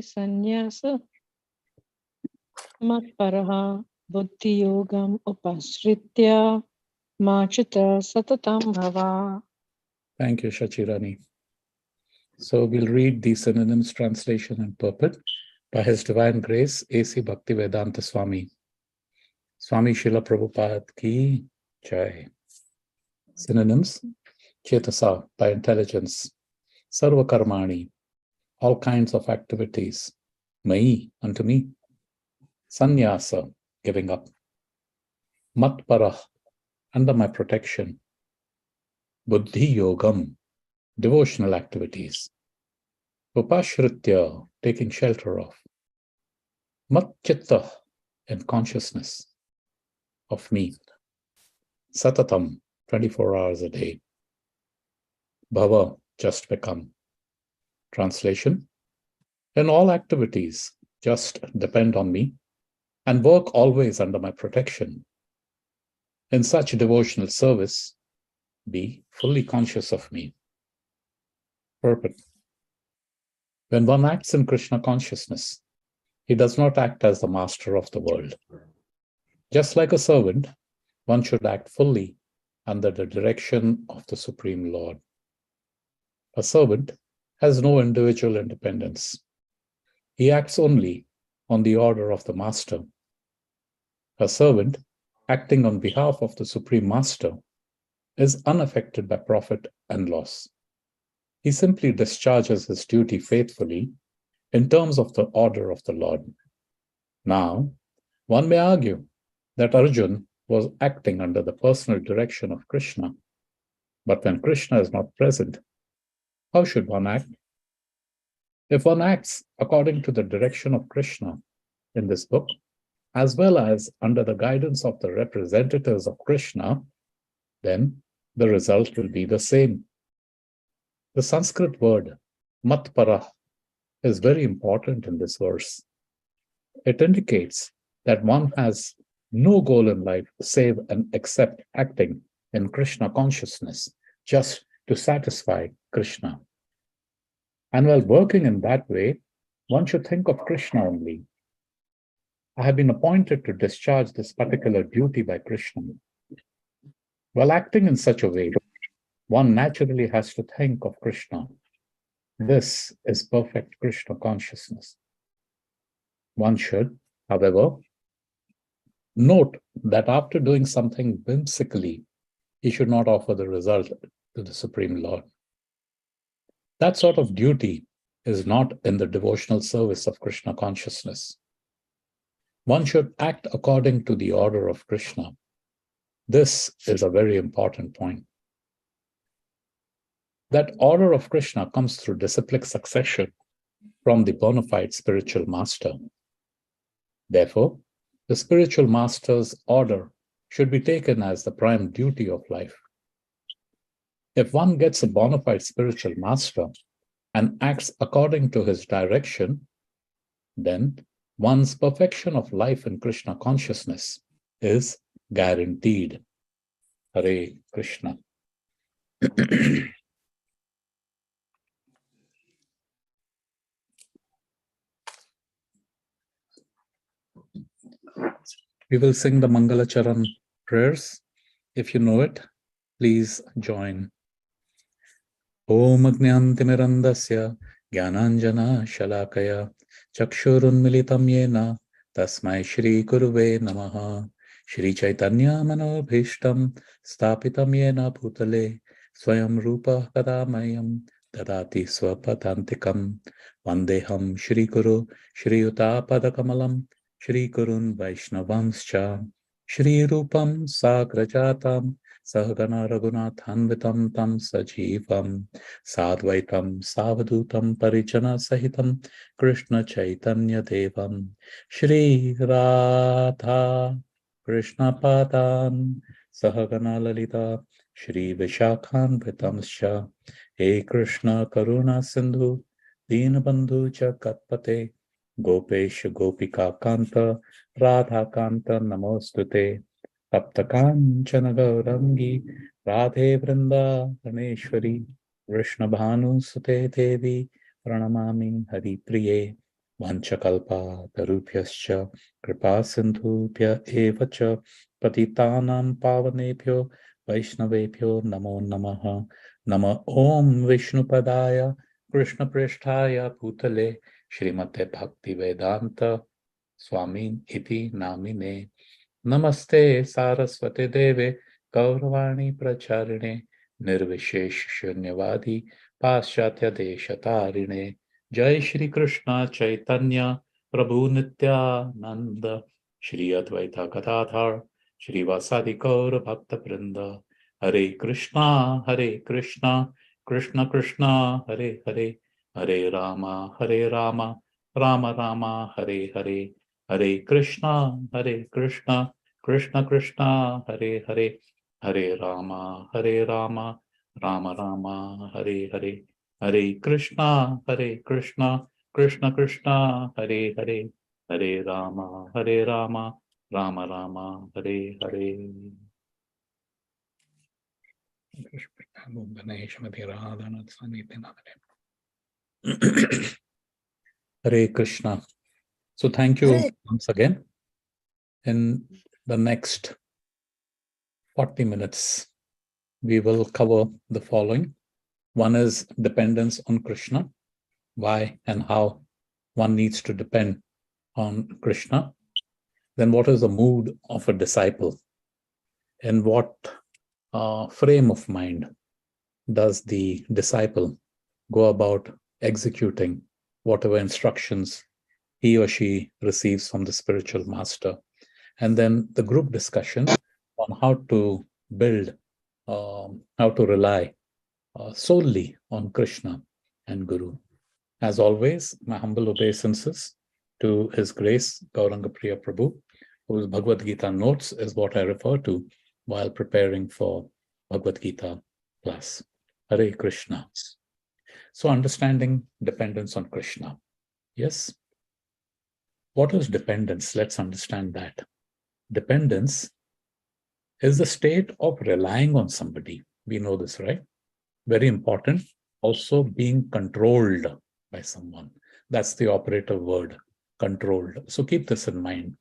sannyas matparaha buddhi yogam upasritya machita satatam bhava. Thank you, Shachirani. So we'll read the synonyms, translation, and purport by His Divine Grace, A.C. Bhaktivedanta Swami. Swami Srila Prabhupada ki jai. Synonyms: Chetasa, by intelligence. Sarva karmani, all kinds of activities. Mai, unto me. Sannyasa, giving up. Matparah, under my protection. Buddhi yogam, devotional activities. Upashritya, taking shelter of. Matchitta, in consciousness of me. Satatam, 24 hours a day. Bhava, just become. Translation: in all activities, just depend on me and work always under my protection. In such devotional service, be fully conscious of me. Purport: when one acts in Krishna consciousness, he does not act as the master of the world. Just like a servant, one should act fully under the direction of the Supreme Lord. A servant has no individual independence. He acts only on the order of the master. A servant, acting on behalf of the Supreme Master, is unaffected by profit and loss. He simply discharges his duty faithfully in terms of the order of the Lord. Now, one may argue that Arjuna was acting under the personal direction of Krishna, but when Krishna is not present, how should one act? If one acts according to the direction of Krishna in this book, as well as under the guidance of the representatives of Krishna, then the result will be the same. The Sanskrit word matparah is very important in this verse. It indicates that one has no goal in life save and except acting in Krishna consciousness, just to satisfy Krishna. And while working in that way, one should think of Krishna only. I have been appointed to discharge this particular duty by Krishna. While acting in such a way, one naturally has to think of Krishna. This is perfect Krishna consciousness. One should, however, note that after doing something whimsically, he should not offer the result to the Supreme Lord. That sort of duty is not in the devotional service of Krishna consciousness. One should act according to the order of Krishna. This is a very important point. That order of Krishna comes through disciplic succession from the bona fide spiritual master. Therefore, the spiritual master's order should be taken as the prime duty of life. If one gets a bona fide spiritual master and acts according to his direction, then one's perfection of life in Krishna consciousness is guaranteed. Hare Krishna. We will sing the Mangalacharan prayers. If you know it, please join. Om Agnyantimirantasya Jnananjana Shalakaya Chakshurunmilitam Yena Tasmai Shri Guruve Namaha. Shri Chaitanya Manobhishtam Stapitam Yena Bhutale Swayam Rupa Kadamayam Dadati Swapadantikam Vandeham Shri Guru Shri Yuta Padakamalam Shri Gurun Vaishnavamscha Shri Rupam Sagrajatam Sahagana Raghunathanvitam Tam Sajivam Sadvaitam Savadutam Parijana Sahitam Krishna Chaitanya Devam Shri Radha Krishna Padan Sahagana Lalita Shri Vishakhanvitamscha He Krishna Karuna Sindhu Dinabandhu Jagatpate Gopesh Gopika Kanta Radha Kanta Namostute Taptakanchana Gaurangi Radhe Vrinda Ganeshwari Vrishna Bhanu Sute Devi Pranamami Hari Priye Vanchakalpa tarubhyascha kripa sindhubhya eva cha patitanam pavanebhyo vaishnavebhyo namo namaha. Nama Om Vishnupadaya Krishna Pristhaya Bhutale Srimate Bhakti Vedanta Swamin Iti Namine. Namaste Saraswate Deve Gauravani Pracharine Nirvishesh Shunyavadi Paschatya Deshatarine. Jai Shri Krishna Chaitanya Prabhu Nityananda Shri Advaita Gadadhar Shri Vasadi Gaur Bhakta Vrinda. Hare Krishna, Krishna Krishna, Hare Hare, Hare Rama, Rama Rama, Hare Hare, Hare Krishna, Krishna Krishna, Hare Hare, Hare Rama, Rama Rama, Hare Hare, Hare Krishna, Krishna Krishna, Hare Hare, Hare Rama, Rama Rama, Hare Hare. Hare Krishna. So thank you once again. In the next 40 minutes, we will cover the following. One is dependence on Krishna, why and how one needs to depend on Krishna. Then what is the mood of a disciple? In what frame of mind does the disciple go about executing whatever instructions he or she receives from the spiritual master? And then the group discussion on how to build, how to rely solely on Krishna and Guru. As always, my humble obeisances to His Grace Gauranga Priya Prabhu, whose Bhagavad Gita notes is what I refer to while preparing for Bhagavad Gita class. Hare Krishna. So understanding dependence on Krishna. Yes. What is dependence? Let's understand that. Dependence is the state of relying on somebody. We know this, right? Very important. Also being controlled by someone. That's the operative word, controlled. So keep this in mind.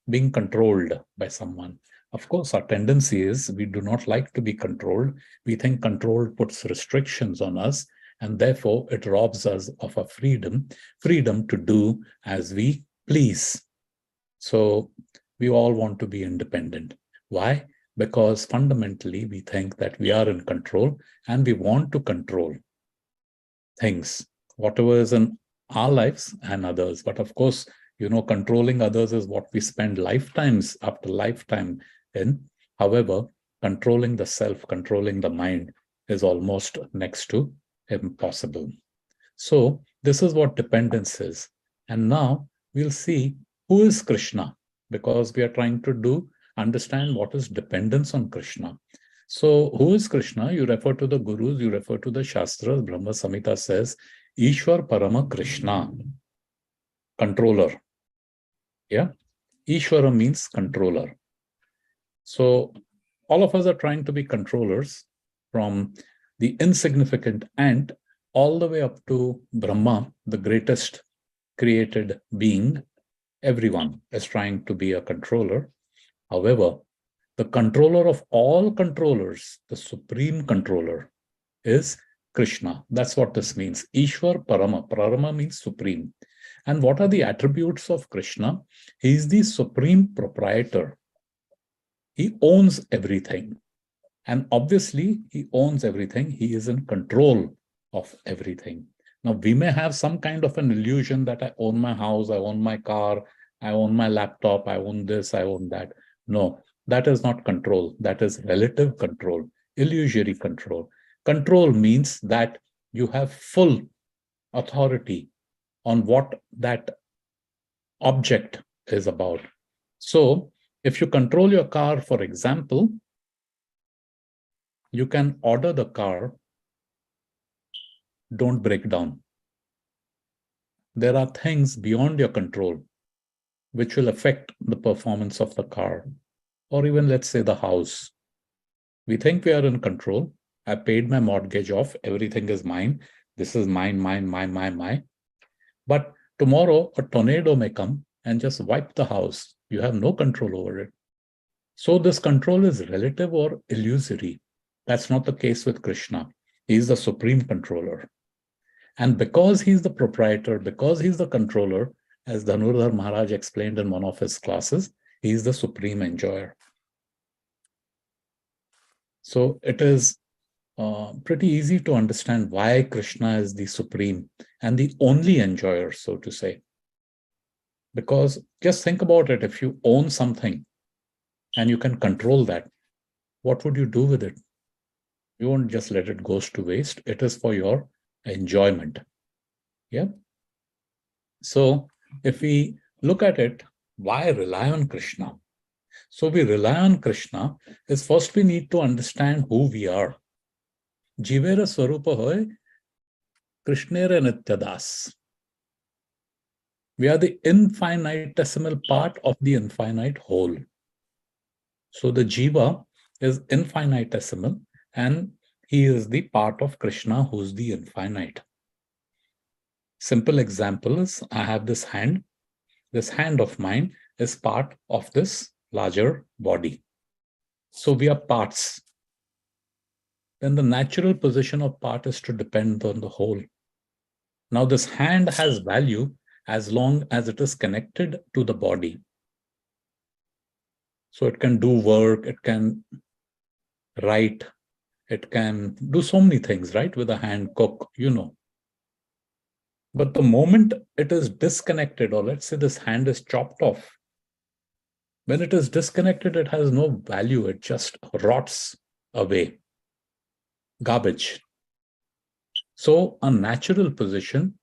Being controlled by someone. Of course, our tendency is we do not like to be controlled. We think control puts restrictions on us, and therefore it robs us of our freedom to do as we please. So we all want to be independent. Why? Because fundamentally we think that we are in control and we want to control things, whatever is in our lives and others. But of course, controlling others is what we spend lifetimes after lifetime in. However, controlling the self, controlling the mind is almost next to impossible. So this is what dependence is. And now we'll see who is Krishna, because we are trying to understand what is dependence on Krishna. So who is Krishna? You refer to the Gurus, you refer to the Shastras. Brahma Samhita says, Ishwar Parama Krishna, controller. Yeah, Ishwara means controller. So all of us are trying to be controllers, from the insignificant ant all the way up to Brahma, the greatest created being. Everyone is trying to be a controller. However, the controller of all controllers, the supreme controller, is Krishna. That's what this means. Ishwar Parama. Parama means supreme. And what are the attributes of Krishna? He is the supreme proprietor. He owns everything. And obviously, he owns everything. He is in control of everything. Now, we may have some kind of an illusion that I own my house, I own my car, I own my laptop, I own this, I own that. No, that is not control. That is relative control, illusory control. Control means that you have full authority on what that object is about. So, if you control your car, for example, you can order the car, don't break down. There are things beyond your control which will affect the performance of the car, or even, let's say, the house. We think we are in control. I paid my mortgage off. Everything is mine. This is mine. But Tomorrow, a tornado may come and just wipe the house. You have no control over it. So this control is relative or illusory. That's not the case with Krishna. He is the supreme controller. And because he's the proprietor, because he's the controller, as Dhanurdhar Maharaj explained in one of his classes, he is the supreme enjoyer. So it is pretty easy to understand why Krishna is the supreme and the only enjoyer, so to say. Because just think about it, if you own something and you can control that, what would you do with it? You won't just let it go to waste. It is for your enjoyment. Yeah. So if we look at it, why rely on Krishna? So we rely on Krishna is first we need to understand who we are. Jivera Swarupa hoy, Krishnera Nityadas. We are the infinitesimal part of the infinite whole. So the Jiva is infinitesimal and he is the part of Krishna who's the infinite. Simple example is I have this hand. This hand of mine is part of this larger body. So we are parts. Then the natural position of part is to depend on the whole. Now this hand has value as long as it is connected to the body. So it can do work, it can write, it can do so many things, right? With a hand, cook, you know. But the moment it is disconnected, or let's say this hand is chopped off, when it is disconnected, it has no value. It just rots away. Garbage. So a natural position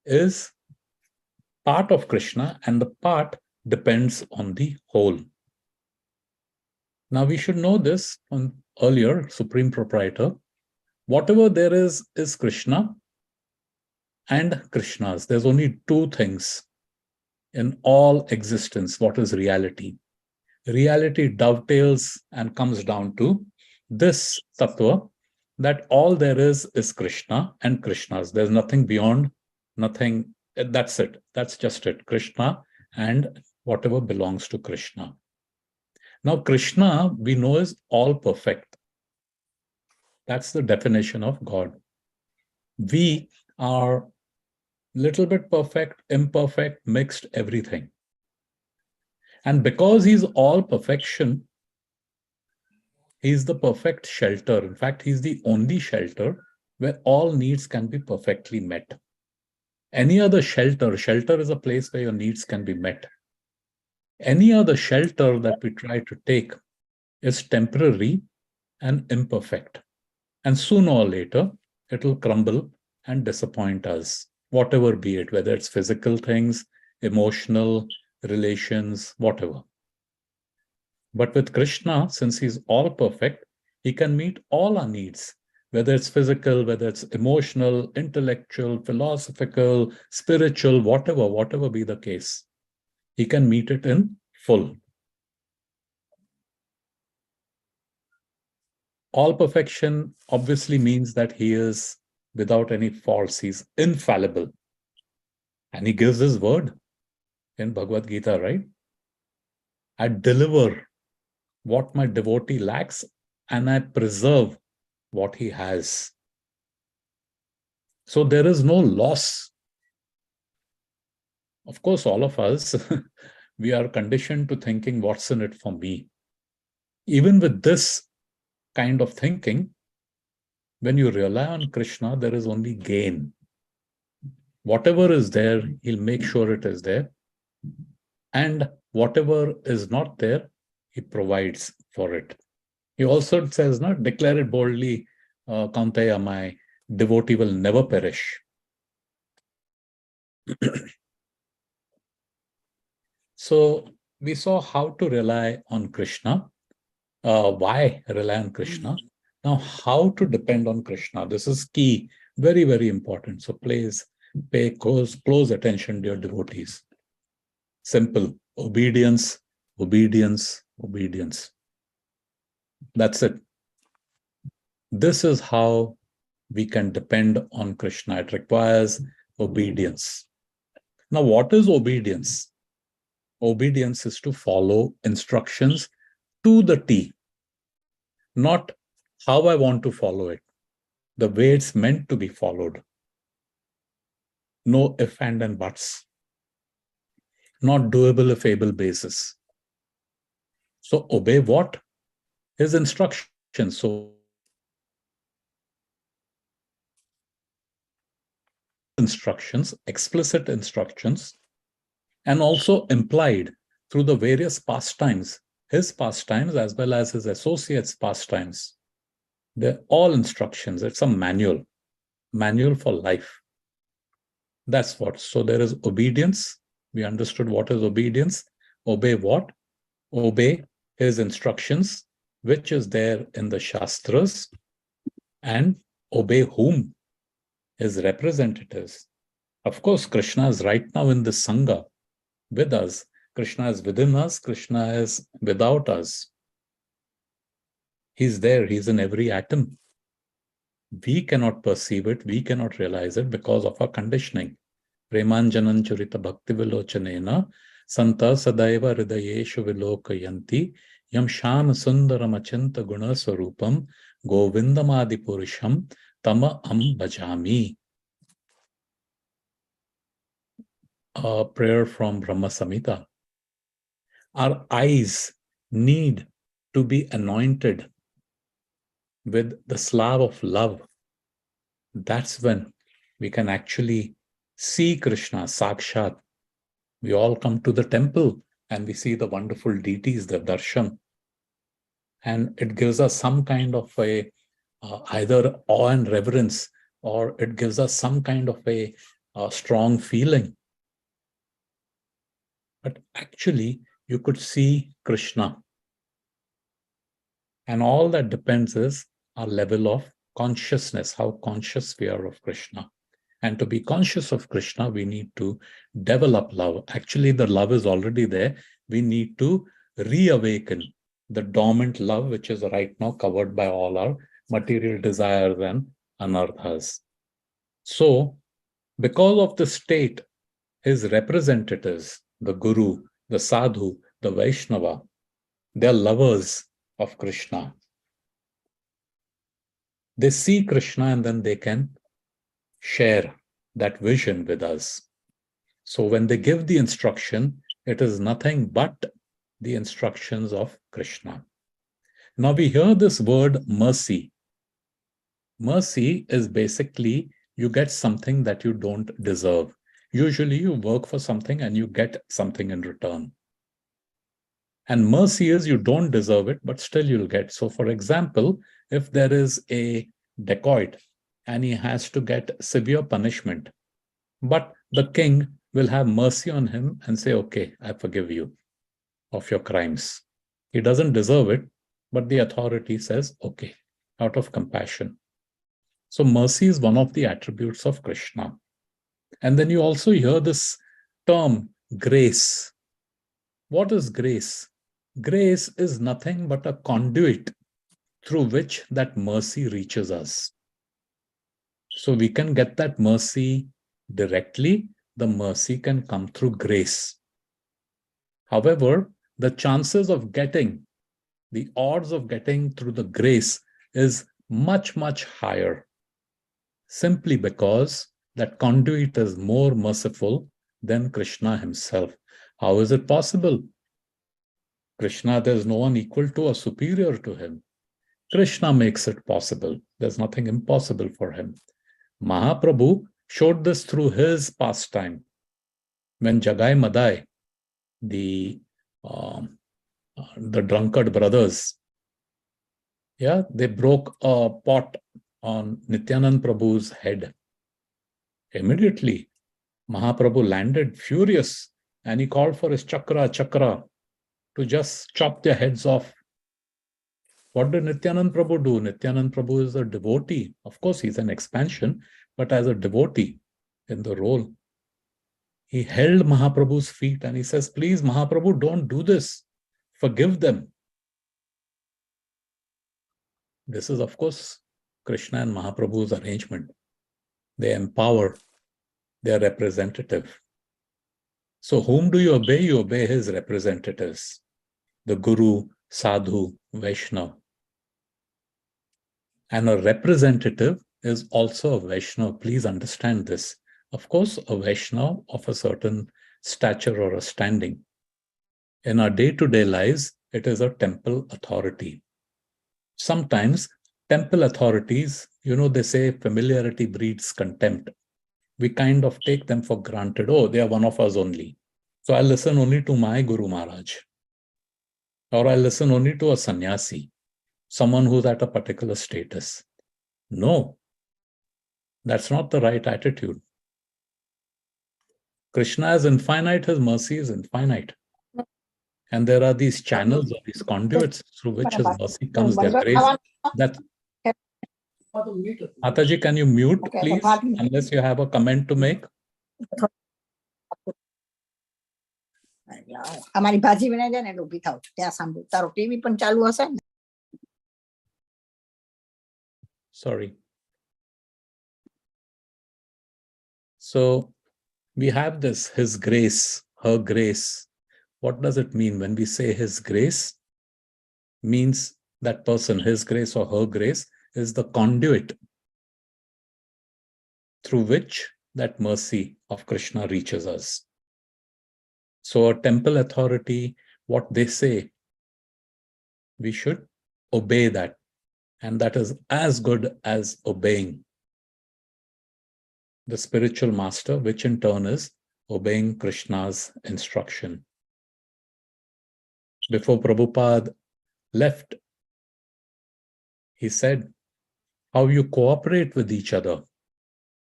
is part of Krishna and the part depends on the whole. Now we should know this on earlier Supreme Proprietor. Whatever there is Krishna and Krishna's. There's only two things in all existence. What is reality? Reality dovetails and comes down to this tattva that all there is Krishna and Krishna's. There's nothing beyond, nothing. That's it. That's just it. Krishna and whatever belongs to Krishna. Now, Krishna, we know, is all perfect. That's the definition of God. We are little bit perfect, imperfect, mixed, everything. And because he's all perfection, he's the perfect shelter. In fact, he's the only shelter where all needs can be perfectly met. Any other shelter is a place where your needs can be met. Any other shelter that we try to take is temporary and imperfect. And sooner or later, it will crumble and disappoint us, whatever be it, whether it's physical things, emotional, relations, whatever. But with Krishna, since he's all perfect, he can meet all our needs, whether it's physical, whether it's emotional, intellectual, philosophical, spiritual, whatever be the case. He can meet it in full. All perfection obviously means that he is without any faults. He's infallible. And he gives his word in Bhagavad Gita, right? I deliver what my devotee lacks and I preserve what he has. So there is no loss. Of course, all of us, we are conditioned to thinking, what's in it for me? Even with this kind of thinking, when you rely on Krishna, there is only gain. Whatever is there, he'll make sure it is there. And whatever is not there, he provides for it. He also says, declare it boldly, Kaunteya, my devotee will never perish. So we saw how to rely on Krishna, why rely on Krishna. Now, how to depend on Krishna. This is key, very, very important. So please pay close attention, dear devotees. Simple, obedience, obedience, obedience. That's it. This is how we can depend on Krishna. It requires obedience. Now, what is obedience? Obedience is to follow instructions to the T, not how I want to follow it, the way it's meant to be followed. No if, and buts. Not doable if able basis. So obey what? His instructions. So instructions, explicit instructions, and also implied through the various pastimes, his pastimes as well as his associates' pastimes. They're all instructions. It's a manual for life. That's what. So there is obedience. We understood what is obedience. Obey what? Obey his instructions, which is there in the Shastras, and obey whom? His representatives. Of course, Krishna is right now in the Sangha with us. Krishna is within us. Krishna is without us. He's there. He's in every atom. We cannot perceive it. We cannot realize it because of our conditioning. Premanjanan churita bhakti vilochanena santa sadaiva hridayeshu vilokayanti yam shan sundaram achanta guna swarupam govindamadi purusham tama bhajami. A prayer from Brahma Samhita. Our eyes need to be anointed with the salve of love. That's when we can actually see Krishna, Sakshat. We all come to the temple and we see the wonderful deities, the darshan. And it gives us some kind of a either awe and reverence, or it gives us some kind of a strong feeling. But actually, you could see Krishna. And all that depends is our level of consciousness, how conscious we are of Krishna. And to be conscious of Krishna, we need to develop love. Actually, the love is already there. We need to reawaken the dormant love, which is right now covered by all our material desires and anarthas. So, because of the state, his representatives, the Guru, the Sadhu, the Vaishnava, they're lovers of Krishna. They see Krishna and then they can share that vision with us. So when they give the instruction, it is nothing but the instructions of Krishna. Now we hear this word mercy. Mercy is basically you get something that you don't deserve. Usually you work for something and you get something in return. And mercy is you don't deserve it, but still you'll get. So for example, if there is a dacoit and he has to get severe punishment, but the king will have mercy on him and say, okay, I forgive you of your crimes. He doesn't deserve it, but the authority says, okay, out of compassion. So mercy is one of the attributes of Krishna. And then you also hear this term, grace. What is grace? Grace is nothing but a conduit through which that mercy reaches us. So we can get that mercy directly. The mercy can come through grace. However, the chances of getting, the odds of getting through the grace is much, much higher, simply because that conduit is more merciful than Krishna himself. How is it possible? Krishna, there's no one equal to or superior to him. Krishna makes it possible. There's nothing impossible for him. Mahaprabhu showed this through his pastime. When Jagai Madai, the drunkard brothers, they broke a pot on Nityanand Prabhu's head. Immediately, Mahaprabhu landed furious and he called for his chakra to just chop their heads off. What did Nityanand Prabhu do? Nityanand Prabhu is a devotee. Of course, he's an expansion, but as a devotee in the role, he held Mahaprabhu's feet and he says, please, Mahaprabhu, don't do this. Forgive them. This is, of course, Krishna and Mahaprabhu's arrangement. They empower their representative. So whom do you obey? You obey his representatives, the Guru, Sadhu, Vaishnava. And a representative is also a Vaishnava. Please understand this. Of course, a Vaishnava of a certain stature or a standing. In our day-to-day lives, it is a temple authority. Sometimes temple authorities, they say familiarity breeds contempt. We kind of take them for granted. Oh, they are one of us only. So I listen only to my Guru Maharaj. Or I listen only to a sannyasi, someone who's at a particular status. No, that's not the right attitude. Krishna is infinite, his mercy is infinite. And there are these channels or these conduits through which his mercy comes, their grace. That Mataji, can you mute, please, unless you have a comment to make? અમારી ભાજી બનાવી દે ને એટલે ઊભી થાવ ત્યાં સાંભળું તારો ટીવી પણ ચાલુ હશે ને. Sorry. So we have this, his grace, her grace. What does it mean when we say his grace? Means that person, his grace or her grace, is the conduit through which that mercy of Krishna reaches us. So a temple authority, what they say, we should obey that. And that is as good as obeying the spiritual master, which in turn is obeying Krishna's instruction. Before Prabhupada left, he said, how you cooperate with each other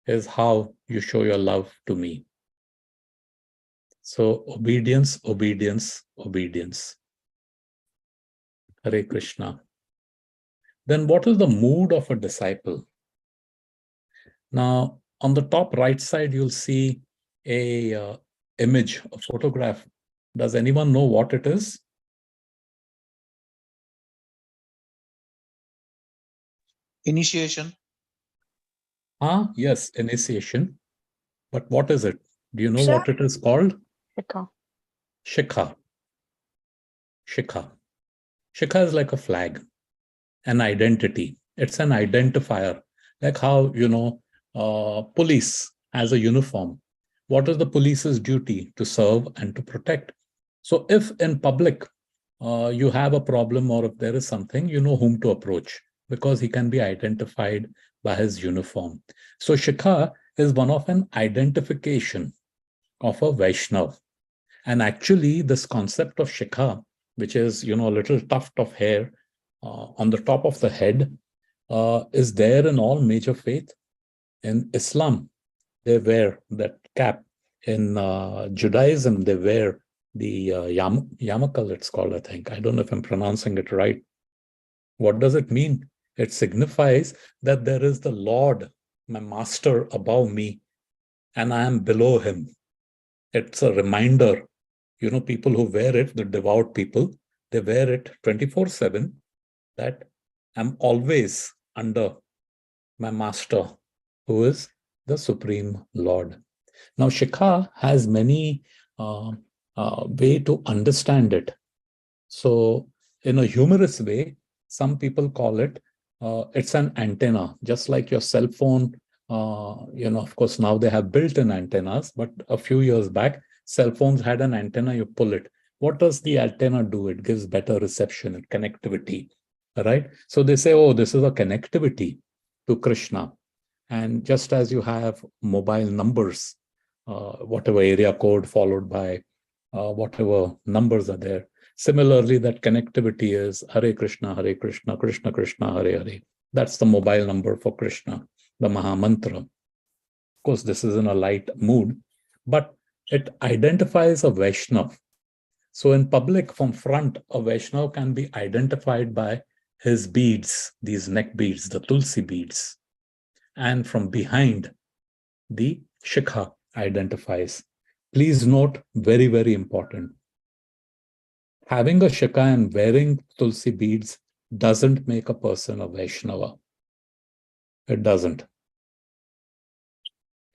is how you show your love to me. So obedience, obedience, obedience. Hare Krishna. Then what is the mood of a disciple? Now, on the top right side, you'll see a image, a photograph. Does anyone know what it is? Initiation. Yes, initiation. But what is it? Do you know what it is called? Shikha. Shikha. Shikha. Shikha is like a flag, an identity. It's an identifier. Like how, police has a uniform. What is the police's duty? To serve and to protect. So if in public you have a problem or if there is something, you know whom to approach because he can be identified by his uniform. So Shikha is one of an identification of a Vaishnav. And actually this concept of Shikha, which is, a little tuft of hair on the top of the head, is there in all major faith. In Islam, they wear that cap. In Judaism, they wear the yarmulke, it's called, I think. I don't know if I'm pronouncing it right. What does it mean? It signifies that there is the Lord, my master, above me, and I am below him. It's a reminder. People who wear it, the devout people, they wear it 24/7, that I'm always under my master, who is the Supreme Lord. Now, Shikha has many way to understand it. So, in a humorous way, some people call it, it's an antenna, just like your cell phone. Of course, now they have built-in antennas, but a few years back, cell phones had an antenna, you pull it. What does the antenna do? It gives better reception and connectivity, right? So they say, oh, this is a connectivity to Krishna. And just as you have mobile numbers, whatever area code followed by whatever numbers are there, similarly, that connectivity is Hare Krishna, Krishna Krishna, Hare Hare. That's the mobile number for Krishna, the Maha Mantra. Of course, this is in a light mood, but it identifies a Vaishnav. So in public, from front, a Vaishnav can be identified by his beads, these neck beads, the Tulsi beads. And from behind, the Shikha identifies. Please note, very, very important. Having a Shikha and wearing Tulsi beads doesn't make a person a Vaishnava. It doesn't.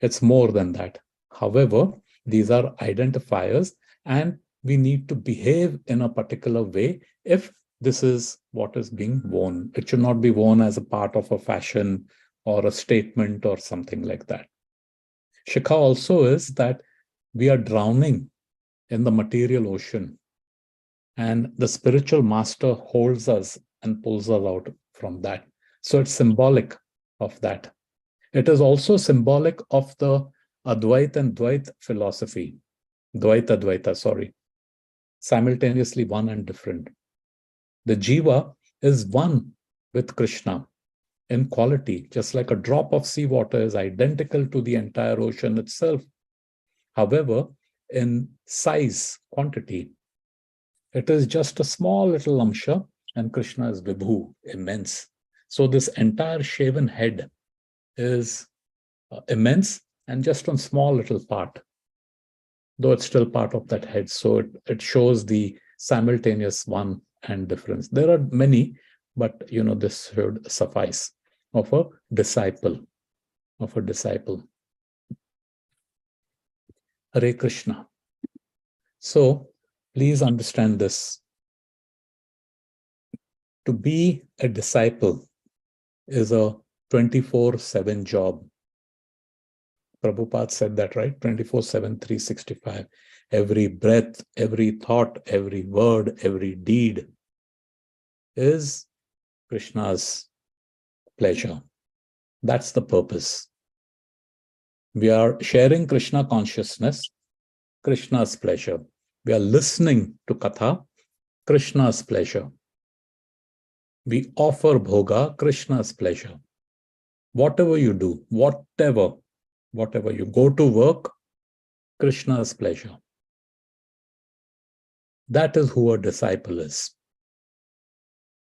It's more than that. However, These are identifiers, and we need to behave in a particular way if this is what is being worn. It should not be worn as a part of a fashion or a statement or something like that. Shikha also is that we are drowning in the material ocean, and the spiritual master holds us and pulls us out from that. So it's symbolic of that. It is also symbolic of the Advaita and Dvaita philosophy. Dvaita, sorry. Simultaneously one and different. The Jiva is one with Krishna in quality, just like a drop of seawater is identical to the entire ocean itself. However, in size, quantity, it is just a small little amsha, and Krishna is Vibhu, immense. So this entire shaven head is immense and just one small little part, though it's still part of that head. So it shows the simultaneous one and difference. There are many, but this should suffice of a disciple. Hare Krishna. So please understand this. To be a disciple is a 24/7 job. Prabhupada said that, right? 24/7, 365. Every breath, every thought, every word, every deed is Krishna's pleasure. That's the purpose. We are sharing Krishna consciousness, Krishna's pleasure. We are listening to Katha, Krishna's pleasure. We offer bhoga, Krishna's pleasure. Whatever you do, whatever you go to work, Krishna's pleasure. That is who a disciple is.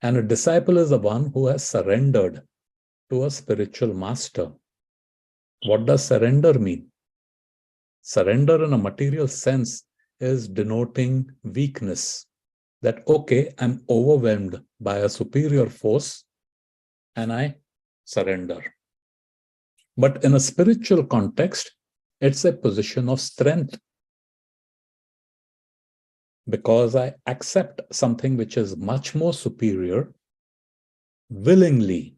And a disciple is the one who has surrendered to a spiritual master. What does surrender mean? Surrender in a material sense is denoting weakness. That, okay, I'm overwhelmed by a superior force and I surrender. But in a spiritual context, it's a position of strength. Because I accept something which is much more superior willingly.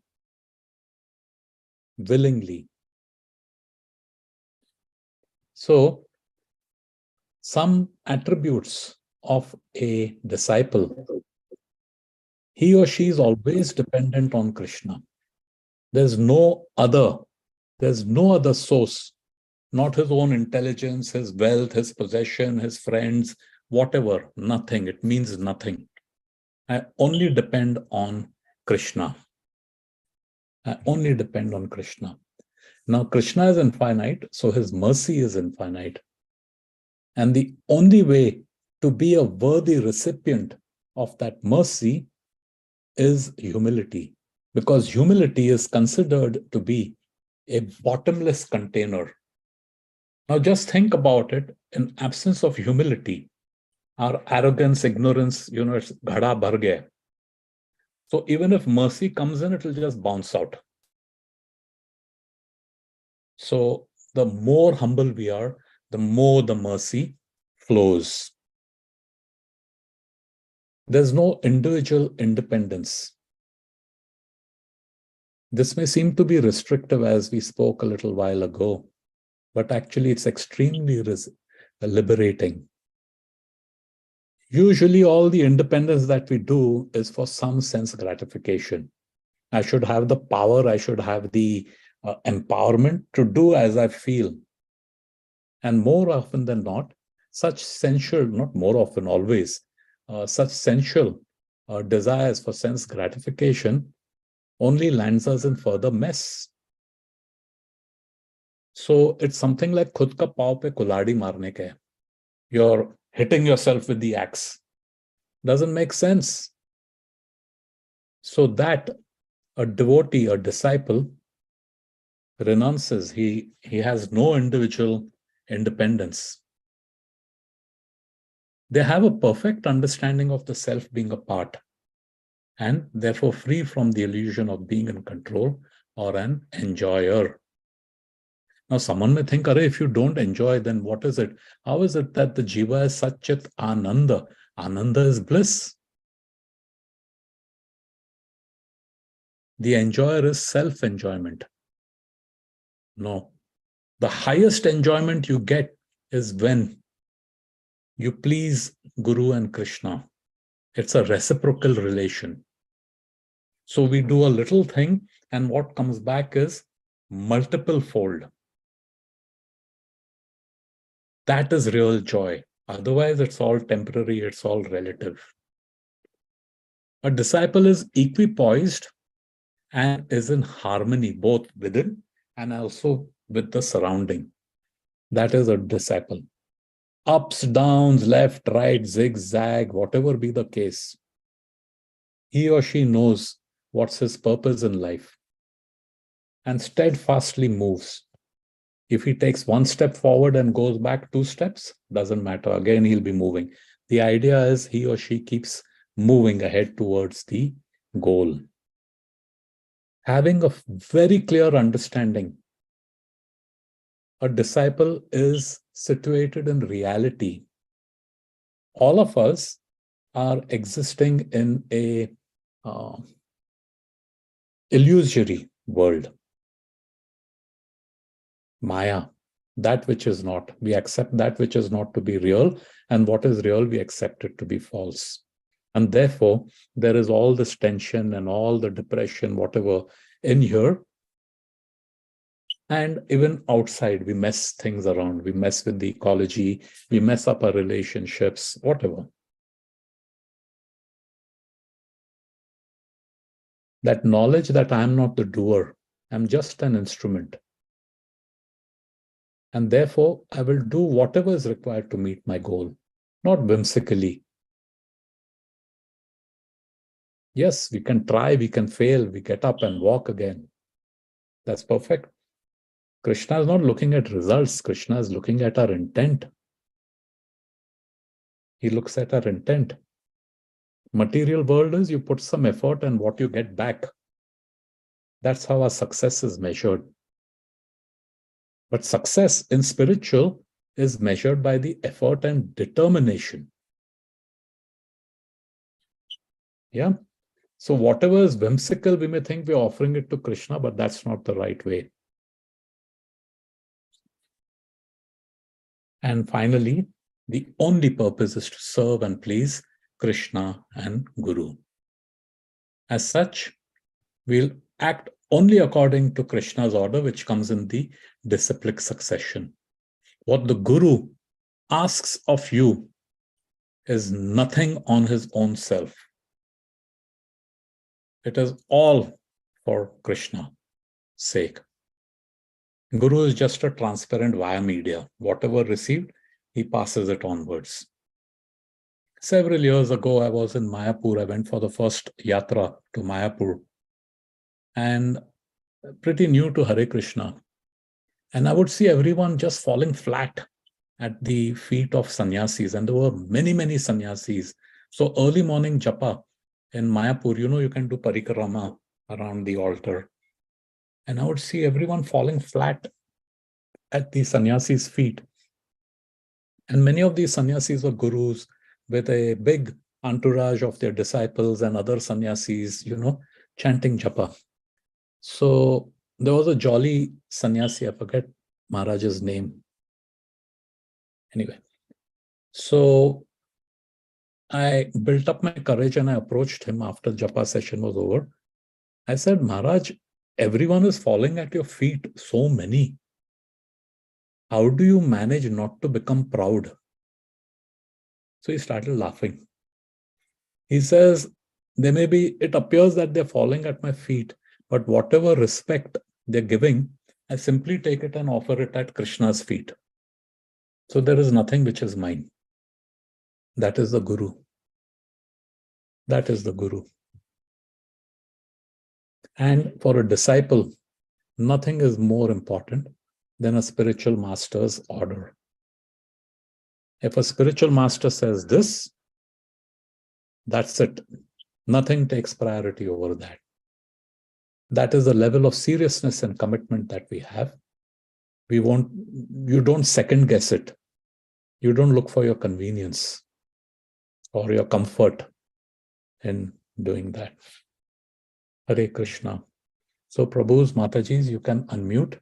So, some attributes of a disciple, he or she is always dependent on Krishna. There's no other source, not his own intelligence, his wealth, his possession, his friends, whatever, nothing. It means nothing. I only depend on Krishna. Now, Krishna is infinite, so his mercy is infinite. And the only way to be a worthy recipient of that mercy is humility, because humility is considered to be a bottomless container. Now, just think about it. In absence of humility, our arrogance, ignorance, it's ghada bhar gaya. So even if mercy comes in, it will just bounce out. So the more humble we are, the more the mercy flows. There's no individual independence. This may seem to be restrictive, as we spoke a little while ago, but actually it's extremely liberating. Usually all the independence that we do is for some sense gratification. I should have the power, I should have the empowerment to do as I feel. And more often than not, such sensual, not more often, always, such sensual desires for sense gratification only lands us in further mess. So it's something like khud ka pav pe kuladi marne ka hai. You're hitting yourself with the axe. Doesn't make sense. So that a devotee, a disciple, renounces. He has no individual independence. They have a perfect understanding of the self being a part, and therefore free from the illusion of being in control or an enjoyer. Now, someone may think, if you don't enjoy, then what is it? How is it that the jiva is Satchit Ananda? Ananda is bliss. The enjoyer is self-enjoyment. No. The highest enjoyment you get is when you please Guru and Krishna. It's a reciprocal relation. So we do a little thing, and what comes back is multiple fold. That is real joy. Otherwise, it's all temporary, it's all relative. A disciple is equipoised and is in harmony both within and also with the surrounding. That is a disciple. Ups, downs, left, right, zigzag, whatever be the case, he or she knows what's his purpose in life and steadfastly moves. If he takes one step forward and goes back 2 steps, doesn't matter. Again, he'll be moving. The idea is he or she keeps moving ahead towards the goal. Having a very clear understanding, a disciple is situated in reality. All of us are existing in a illusory world. Maya, that which is not. We accept that which is not to be real, and what is real, we accept it to be false. And therefore, there is all this tension and all the depression, whatever, in here. And even outside, we mess things around. We mess with the ecology. We mess up our relationships, whatever. That knowledge that I am not the doer, I'm just an instrument. And therefore, I will do whatever is required to meet my goal, not whimsically. Yes, we can try, we can fail, we get up and walk again. That's perfect. Krishna is not looking at results. Krishna is looking at our intent. He looks at our intent. Material world is you put some effort and what you get back. That's how our success is measured. But success in spiritual is measured by the effort and determination. Yeah. So whatever is whimsical, we may think we're offering it to Krishna, but that's not the right way. And finally, the only purpose is to serve and please Krishna and Guru. As such, we'll act only according to Krishna's order, which comes in the disciplic succession. What the Guru asks of you is nothing on his own self. It is all for Krishna's sake. Guru is just a transparent via media. Whatever received, he passes it onwards. Several years ago, I was in Mayapur. I went for the first yatra to Mayapur. And pretty new to Hare Krishna. And I would see everyone just falling flat at the feet of sannyasis. And there were many, many sannyasis. So early morning japa in Mayapur, you can do parikrama around the altar. And I would see everyone falling flat at the sannyasis' feet. And many of these sannyasis were gurus with a big entourage of their disciples and other sannyasis, chanting japa. So there was a jolly sannyasi, I forget Maharaj's name. Anyway, so I built up my courage and I approached him after japa session was over. I said, Maharaj, everyone is falling at your feet, so many. How do you manage not to become proud? So he started laughing. He says, it appears that they're falling at my feet, but whatever respect they're giving, I simply take it and offer it at Krishna's feet. So there is nothing which is mine. That is the Guru. That is the Guru. And for a disciple, nothing is more important than a spiritual master's order. If a spiritual master says this, that's it. Nothing takes priority over that. That is the level of seriousness and commitment that we have. You don't second guess it. You don't look for your convenience or your comfort in doing that. Hare Krishna. So Prabhu's Matajis, you can unmute.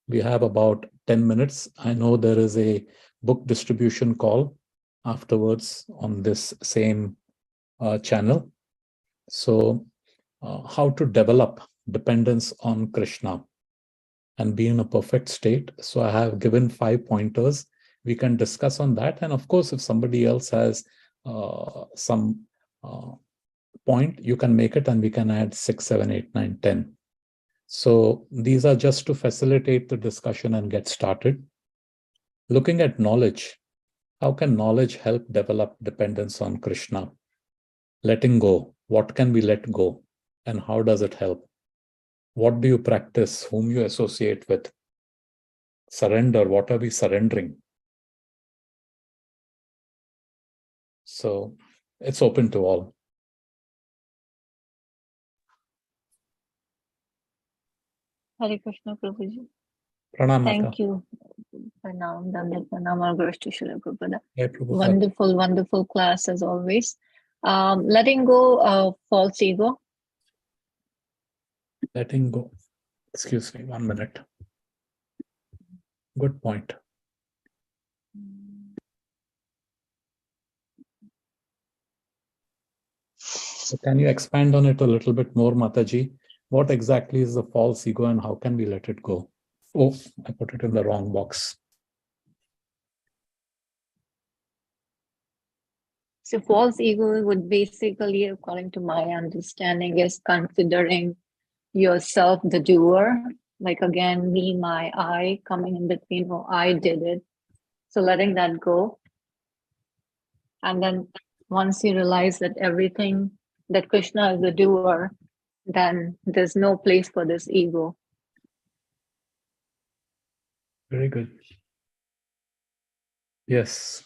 We have about 10 minutes. I know there is a book distribution call afterwards on this same channel. So how to develop dependence on Krishna and be in a perfect state. So I have given 5 pointers. We can discuss on that. And of course, if somebody else has some point, you can make it and we can add 6, 7, 8, 9, 10. So these are just to facilitate the discussion and get started. Looking at knowledge, how can knowledge help develop dependence on Krishna? Letting go, what can we let go and how does it help? What do you practice? Whom you associate with? Surrender, what are we surrendering? So it's open to all. Hare Krishna, Prabhuji. Pranam Mata. Thank you. Pranam, Dandat, Pranam, all glories to Srila Prabhupada. Hey, Prabhupada. Wonderful, wonderful class as always. Letting go of false ego. Letting go. Excuse me, 1 minute. Good point. So can you expand on it a little bit more, Mataji? What exactly is the false ego and how can we let it go? Oh, I put it in the wrong box. So false ego would basically, according to my understanding, is considering yourself the doer. Like again, me, my, I coming in between, oh, I did it. So letting that go. And then once you realize that everything, that Krishna is the doer, then there's no place for this ego. Very good. Yes.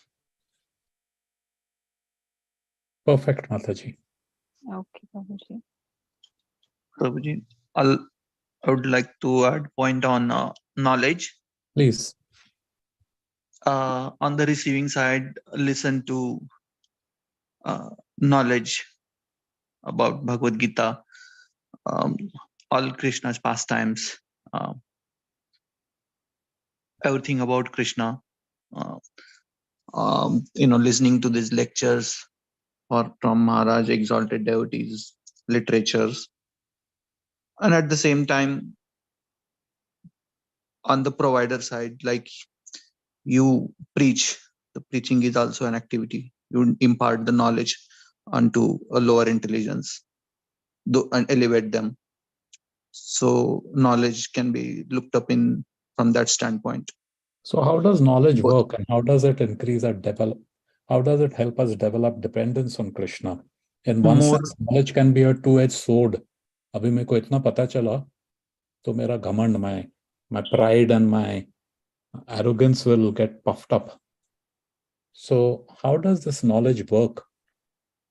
Perfect, Mataji. Okay, Prabhuji. Prabhuji, I would like to add point on knowledge. Please. On the receiving side, listen to knowledge about Bhagavad Gita, all Krishna's pastimes, everything about Krishna. Listening to these lectures or from Maharaj, exalted devotees, literatures, and at the same time, on the provider side, like you preach, the preaching is also an activity. You impart the knowledge onto a lower intelligence and elevate them. So knowledge can be looked up in from that standpoint. So how does knowledge Both. work and how does it increase our how does it help us develop dependence on Krishna? In one More- sense, knowledge can be a two-edged sword. Abhi मेरे को इतना पता चला, तो मेरा घमंड, my pride and my arrogance will get puffed up. So how does this knowledge work?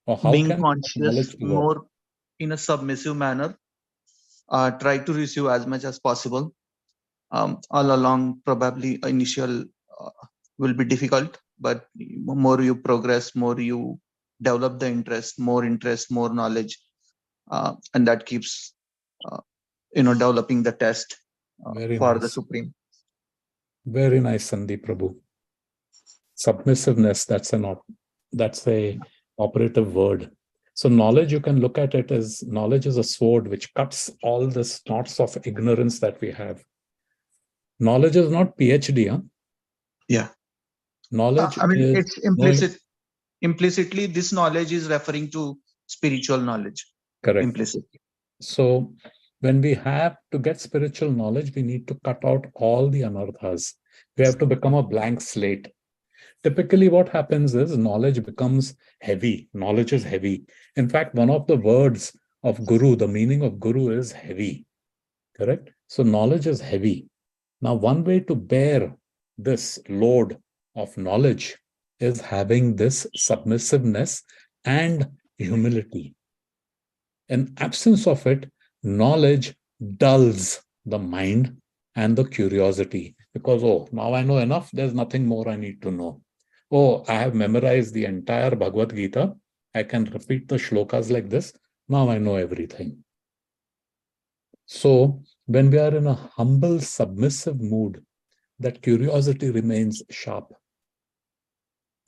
Or how being can conscious knowledge work? more in a submissive manner, try to receive as much as possible. All along, probably initial will be difficult, but more you progress, more you develop the interest, more knowledge, and that keeps developing the test Very for nice. the Supreme. Very nice, Sandeep Prabhu. Submissiveness, that's a operative word. So knowledge, you can look at it as knowledge is a sword which cuts all the knots of ignorance that we have. Knowledge is not PhD, huh? Yeah. Knowledge I mean, is it's implicitly, this knowledge is referring to spiritual knowledge. correct. Implicitly. So when we have to get spiritual knowledge, we need to cut out all the anarthas. We have to become a blank slate. Typically, what happens is knowledge becomes heavy. Knowledge is heavy. In fact, one of the words of guru, the meaning of guru is heavy. Correct? So knowledge is heavy. Now, one way to bear this load of knowledge is having this submissiveness and humility. In absence of it, knowledge dulls the mind and the curiosity. because, oh, now I know enough. There's nothing more I need to know. Oh, I have memorized the entire Bhagavad Gita. I can repeat the shlokas like this. Now I know everything. So when we are in a humble, submissive mood, that curiosity remains sharp.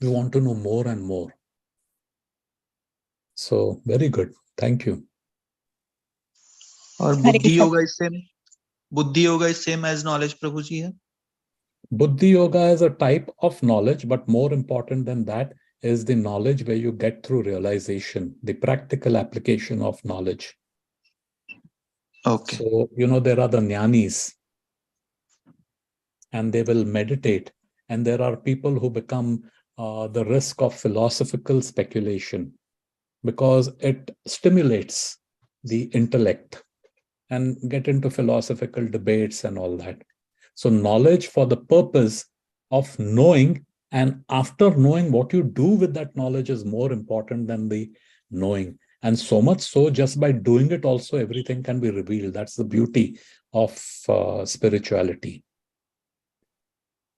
We want to know more and more. So very good. Thank you. और Hare बुद्धि Krishna. Yoga is same. बुद्धि yoga is same as knowledge, प्रभु जी है. Buddhi yoga is a type of knowledge, but more important than that is the knowledge where you get through realization, the practical application of knowledge. Okay. So, there are the jnanis, and they will meditate. And there are people who become the risk of philosophical speculation because it stimulates the intellect and get into philosophical debates and all that. So knowledge for the purpose of knowing, and after knowing, what you do with that knowledge is more important than the knowing. And so much so, just by doing it also, everything can be revealed. That's the beauty of spirituality.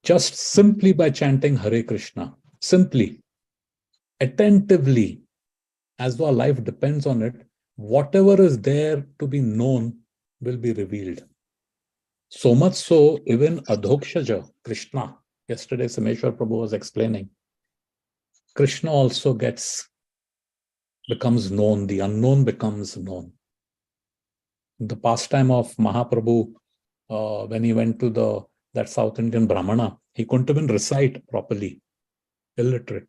Just simply by chanting Hare Krishna, simply, attentively, as though our life depends on it, whatever is there to be known will be revealed. So much so, even Adhokshaja, Krishna, yesterday Sameshwar Prabhu was explaining, Krishna also becomes known, the unknown becomes known. The pastime of Mahaprabhu, when he went to that South Indian Brahmana, he couldn't even recite properly, illiterate.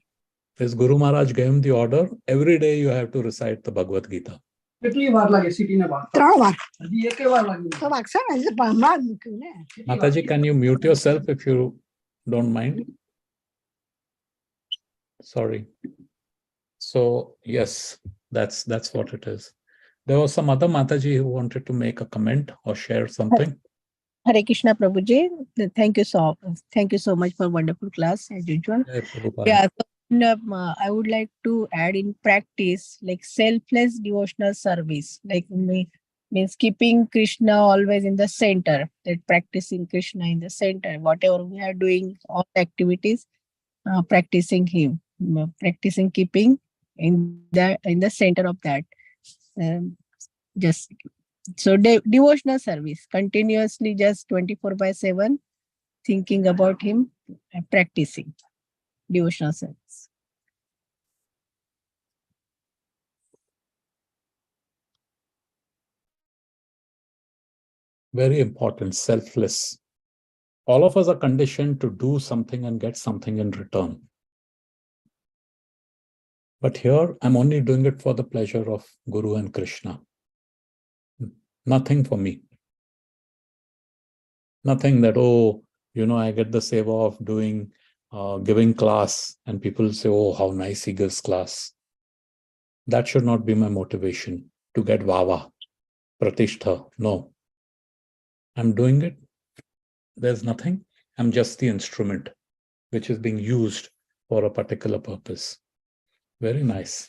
His Guru Maharaj gave him the order, every day you have to recite the Bhagavad Gita. Mataji, can you mute yourself if you don't mind? Sorry. So yes, that's what it is. There was some other Mataji who wanted to make a comment or share something. Hare Krishna Prabhuji. Thank you so much for wonderful class as usual. Jai Prabhupada. Yeah, so, I would like to add in practice like selfless devotional service, like means keeping Krishna always in the center, that practicing Krishna in the center, whatever we are doing, all activities, practicing him, practicing keeping in the center of that. Just so devotional service, continuously, just 24/7, thinking about him and practicing devotional service. Very important, selfless. All of us are conditioned to do something and get something in return. But here, I'm only doing it for the pleasure of Guru and Krishna. Nothing for me. Nothing that, I get the seva of doing, giving class, and people say, oh, how nice he gives class. That should not be my motivation to get vava, pratishtha. No. I'm doing it. There's nothing. I'm just the instrument which is being used for a particular purpose. Very nice.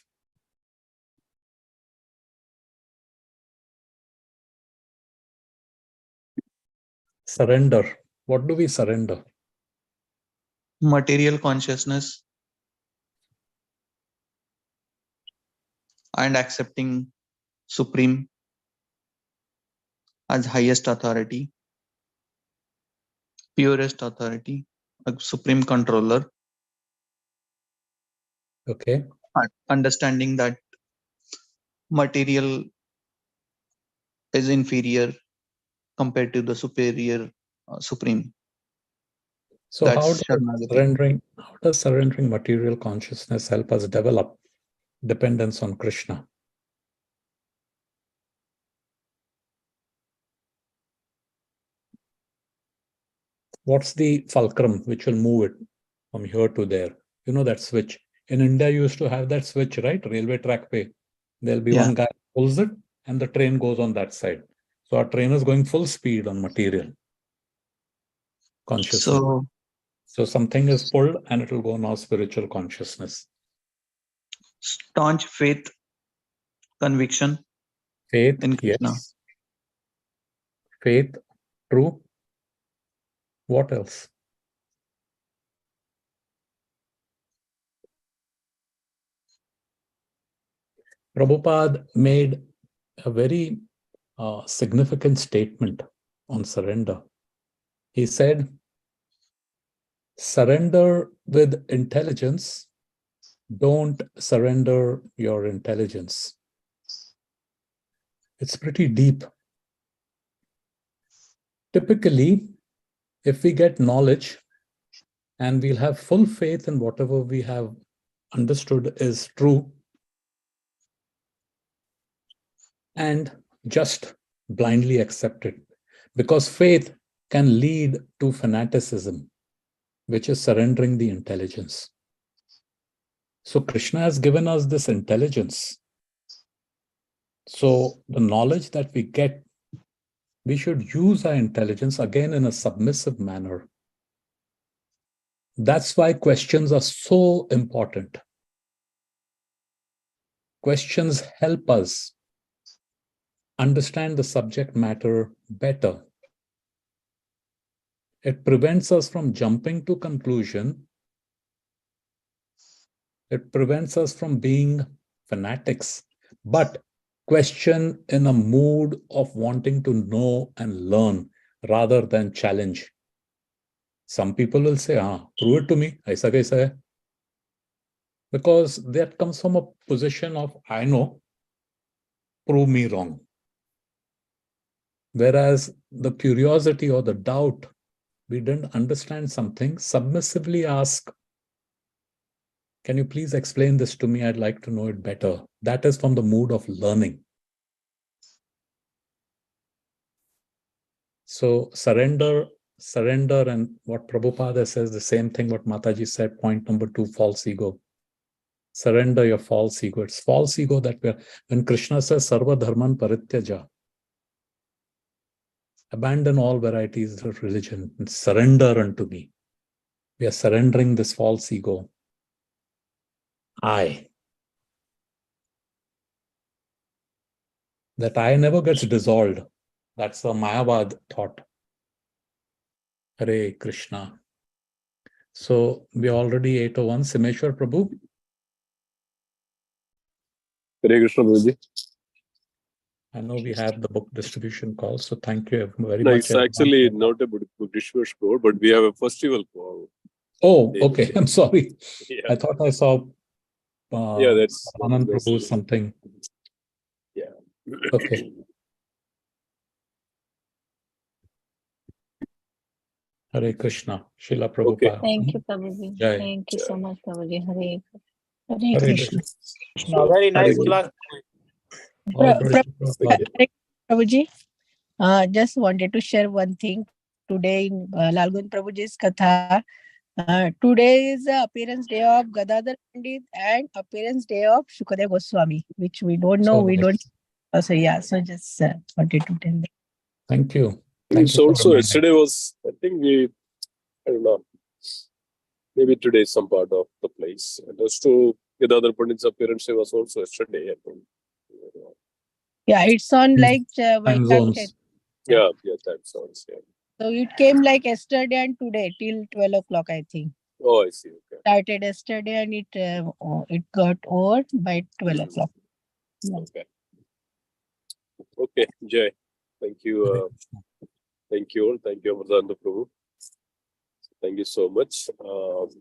Surrender. What do we surrender? Material consciousness and accepting Supreme as highest authority, purest authority, a supreme controller. Okay. Understanding that material is inferior compared to the superior supreme. So how does surrendering material consciousness help us develop dependence on Krishna? What's the fulcrum which will move it from here to there? You know that switch. In India, you used to have that switch, right? Railway track pay. There'll be one guy who pulls it and the train goes on that side. So our train is going full speed on material consciousness. So something is pulled and it will go now spiritual consciousness. Staunch faith, conviction. Faith, yes. Faith, true. What else? Prabhupada made a very significant statement on surrender. He said, surrender with intelligence, don't surrender your intelligence. It's pretty deep. Typically, if we get knowledge and we'll have full faith in whatever we have understood is true, and just blindly accept it, because faith can lead to fanaticism, which is surrendering the intelligence. So Krishna has given us this intelligence. So the knowledge that we get, we should use our intelligence again in a submissive manner. That's why questions are so important. Questions help us understand the subject matter better. It prevents us from jumping to conclusion. It prevents us from being fanatics, but question in a mood of wanting to know and learn rather than challenge. Some people will say, prove it to me, aisa kaisa hai? Because that comes from a position of, I know, prove me wrong. Whereas the curiosity or the doubt, we didn't understand something, submissively ask, can you please explain this to me? I'd like to know it better. That is from the mood of learning. So surrender, and what Prabhupada says, the same thing what Mataji said, point number 2, false ego. Surrender your false ego. It's false ego that when Krishna says, Sarva Dharman Parityaja, abandon all varieties of religion and surrender unto me. We are surrendering this false ego. I. That I never gets dissolved. That's the Mayavad thought. Hare Krishna. So we already 801. Simeshwar Prabhu. Hare Krishna, Prabhuji. I know we have the book distribution call, so thank you very No, much. it's actually not a book distribution call, but we have a festival call. Oh, okay. I'm sorry. Yeah. I thought I saw that's Anand Prabhu something. Yeah. Okay. Hare Krishna. Srila Prabhupada. Okay. Thank you, Prabhuji. Jai. Thank you so much, Prabhuji. Hare Hare Hare Krishna. So, Very nice Hare class. All glory to Prabhupada. Hare Prabhuji, just wanted to share one thing. Today in Lalgun Prabhuji's Katha, today is the appearance day of Gadadhar Pandit and appearance day of Shukadev Goswami, which we don't know. So We nice. don't. So yeah, so just wanted to tell that. Thank you. Thank it's you for also reminding. yesterday was, I think I don't know, maybe today some part of the place. And also, Gadadhar Pandit's appearance was also yesterday, I think. Yeah, it's on like Time Vaishak zones. Chaitanya. Yeah, time sounds, yeah. So it came like yesterday and today till 12 o'clock, I think. Oh, I see. Okay. Started yesterday and it got over by 12 o'clock. Yeah. Okay. Okay, Jai. Thank you. Thank you all. Thank you, Amritananda Prabhu. Thank you so much.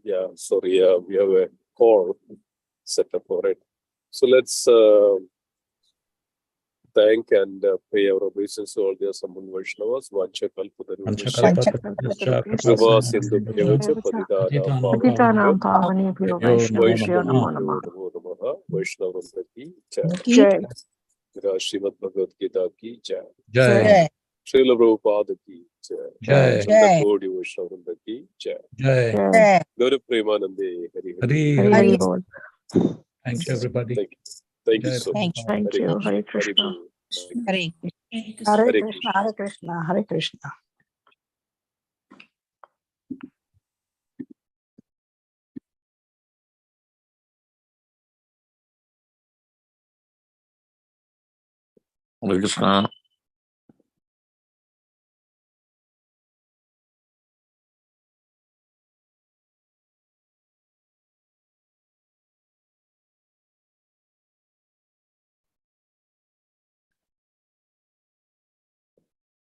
Yeah, sorry, we have a call set up for it. So let's thank and pay our obeisance to all the Sambhun Vaishnavas. Vancha Panchakalpa Kripa Sindhu Bhyevacha Patitanam Patitanam Pavanebhyo Pavanebhyo Vaishnavyo Vaishnavyo Namo Namo Vaishnavabhyo Namaha Vaishnavamta ki Jai. Jai. Srimad Bhagavad Gita ki Jai. Jai. Jai. Srila Prabhupada ki Jai. Jai. Jai. Kodi Vaishnavamta ki Jai. Jai. Jai. Jai. Gaura Premanande Hari Hari Hari Hari. Hari Hari. Bol. Thank you, everybody. Thank you Jai so Thank much. you. Thank you. Hare Hari Krishna. Bol. Hare Krishna. Hare Hare Krishna, Hare Krishna, Hare Krishna. Hare Krishna.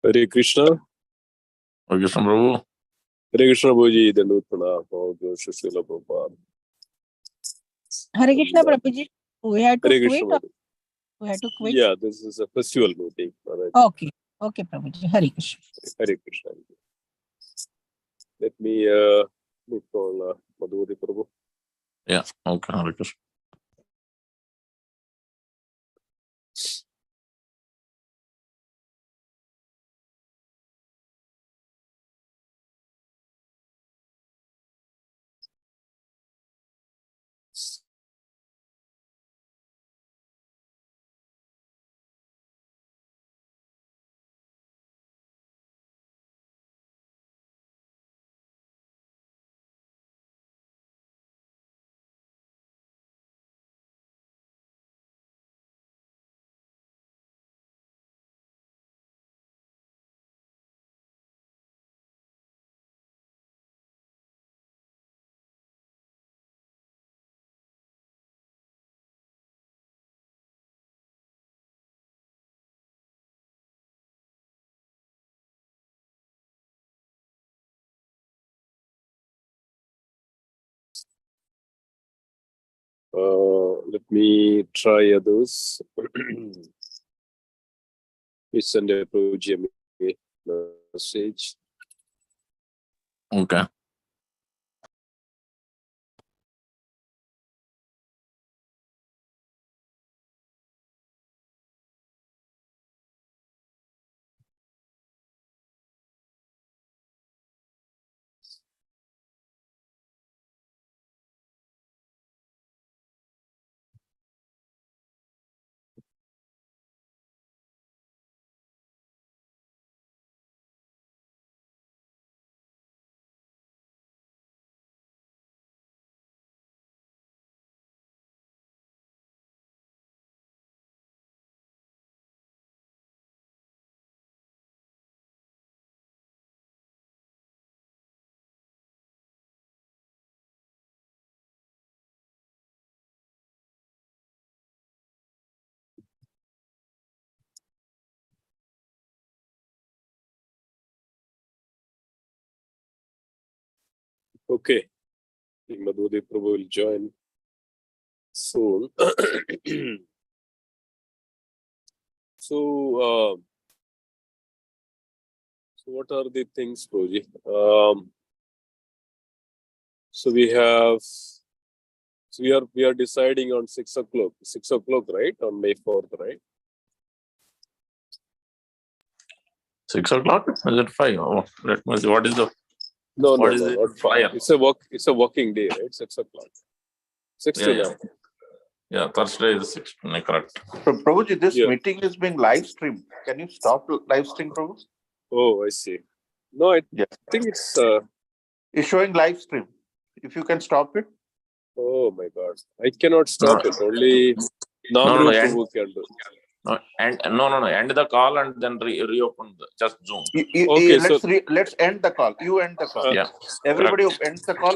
Hare Krishna. Hare Krishna Prabhu. Hare Krishna Prabhuji, the Nutana, Srila Prabhupada. Hare Krishna Prabhuji. We have to Hare quit. Krishna. We have to quit. Yeah, this is a festival meeting. Okay. Okay, Prabhuji. Hare Krishna. Hare Krishna. Let me look on Madhuri Prabhu. Yeah, okay, Hare Krishna. Let me try others. Please send a Prabhuji message. Okay. Okay. I think Madhuri Prabhu will join soon. So, so what are the things, Prabhuji? So we are deciding on 6 o'clock. 6 o'clock, right? On May 4th, right? 6 o'clock? Is it 5? Oh, let me see. What is the No, what no, is no, it? not Fire. It's a working day, right? 6 o'clock. 6 Yeah, to yeah. 9. Yeah, Thursday is 6, correct. Prabhuji, this Yeah. meeting is being live streamed. Can you stop live stream, Prabhu? Oh, I see. No, I Yeah. think it's It's showing live stream. If you can stop it. oh my God. I cannot stop No. it. Only No, Namru end, Prabhu can do. no, end the call and then reopen just Zoom. Okay, Let's end the call. You end the call. Yeah. Everybody Correct. ends the call.